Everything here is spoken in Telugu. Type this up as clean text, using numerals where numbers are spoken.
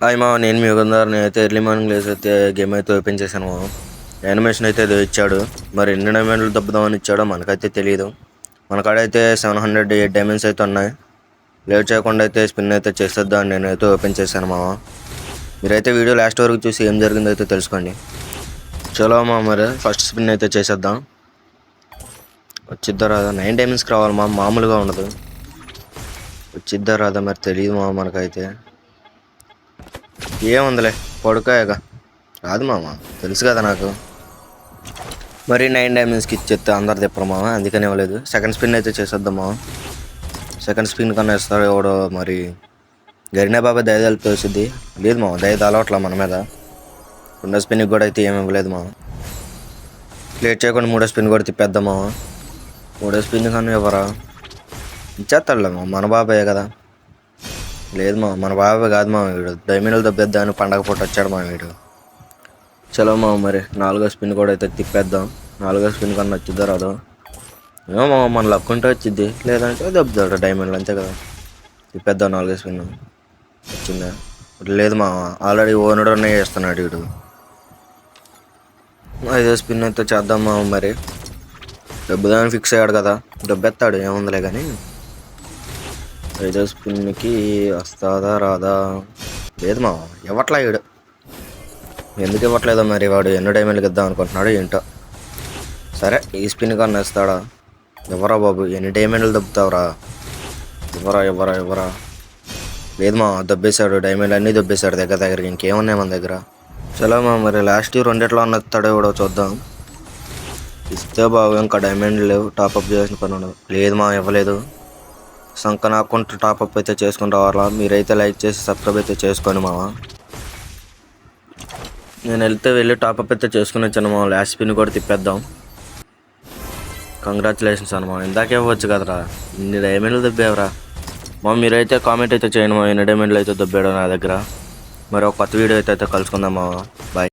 హాయ్ మామ, నేను మీ యుగంధర్. నేనైతే ఎర్లీ మార్నింగ్ లేసి అయితే గేమ్ అయితే ఓపెన్ చేశాను మామ. యానిమేషన్ అయితే ఏదో ఇచ్చాడు. మరి ఎన్ని డైమండ్లు దబ్బుదామని ఇచ్చాడో మనకైతే తెలియదు. మన కాడైతే 708 డైమండ్స్ అయితే ఉన్నాయి. లేట్ చేయకుండా అయితే స్పిన్ అయితే చేసేద్దాం. నేనైతే ఓపెన్ చేశాను మామ. మీరైతే వీడియో లాస్ట్ వరకు చూసి ఏం జరిగిందో అయితే తెలుసుకోండి. చలో మామ, మరి ఫస్ట్ స్పిన్ అయితే చేసేద్దాం. వచ్చిద్దా రాదా? 9 డైమండ్స్కి రావాలి మామ, మామూలుగా ఉండదు. వచ్చిద్దా రాదా మరి తెలియదు మామ మనకైతే. ఏముందిలే, పడుకోయగా రాదు మామ, తెలుసు కదా నాకు. మరి 9 డైమండ్స్కి ఇచ్చేస్తే అందరు తిప్పరు మామ, అందుకని ఇవ్వలేదు. సెకండ్ స్పిన్ అయితే చేసేద్దాం మామ. సెకండ్ స్పిన్ కన్నా ఇస్తాడు ఎవడో మరి. గరినా బాబా దయదాలు తోసిద్ది. లేదు మామ, దయద అలవాట్లా మన మీద. రెండో స్పిన్కి కూడా అయితే ఏమి ఇవ్వలేదు మామ. లేట్ చేయకుండా మూడో స్పిన్ కూడా తిప్పేద్దాం మామ. మూడో స్పిన్ కన్నా ఇవ్వరా? ఇచ్చేస్తాడులే మామ, మన బాబాయే కదా. లేదు మా, మన బాబాయ్ కాదు మా వీడు. డైమండ్లు దబ్బేద్దామని పండగ పూట వచ్చాడు మా వీడు. చలో మా, మరి నాలుగో స్పిన్ కూడా అయితే తిప్పేద్దాం. నాలుగో స్పిన్ కన్నా వచ్చిద్దా రాదు? ఏమో మా, మన లక్ ఉంటే వచ్చిద్ది, లేదంటే దబ్బుతాడు డైమండ్లు, అంతే కదా. తిప్పేద్దాం నాలుగో స్పిన్. వచ్చిందా? లేదు మా, ఆల్రెడీ ఓనర్నే చేస్తున్నాడు వీడు. ఐదో స్పిన్ అయితే చేద్దాం మా. మరి దబ్బుదామని ఫిక్స్ అయ్యాడు కదా, దబ్బెత్తాడు, ఏముందిలే కానీ. ఐదో స్పిన్కి వస్తుందా రాదా? లేదు మా, ఇవ్వట్లా వీడు. ఎందుకు ఇవ్వట్లేదో మరి. వాడు ఎన్నో డైమండ్లకి ఇద్దాం అనుకుంటున్నాడు ఏంటో. సరే, ఈ స్పిన్ కన్నా ఇస్తాడా? ఎవరా బాబు, ఎన్ని డైమండ్లు దబ్బుతావురా? ఇవ్వరా. లేదు మా, దబ్బేశాడు. డైమండ్లు అన్నీ దబ్బేశాడు దగ్గరికి. ఇంకేమున్నాయి మన దగ్గర? చలో మా, మరి లాస్ట్ రెండిట్లో అన్నస్తాడో కూడా చూద్దాం. ఇస్తే బాబు, ఇంకా డైమండ్లు లేవు, టాప్అప్ చేసిన పని ఉండదు. లేదు మా, ఇవ్వలేదు. సంక నాకుంటూ టాప్అప్ అయితే చేసుకుని రావాలా. మీరైతే లైక్ చేసి సబ్స్క్రైబ్ అయితే చేసుకోండి మామ. నేను వెళ్ళి టాప్అప్ అయితే చేసుకుని వచ్చాను మా. లాస్ట్ స్పిన్ కూడా తిప్పేద్దాం. కంగ్రాచులేషన్స్ అనమా, ఇందాకే ఇవ్వచ్చు కదరా. ఇన్ని డైమండ్లు దబ్బేవరా మా. మీరైతే కామెంట్ అయితే చేయండి మా, ఎన్ని డైమండ్లు అయితే దబ్బాడో నా దగ్గర. మరి ఒక కొత్త వీడియో అయితే కలుసుకుందాం మా. బాయ్.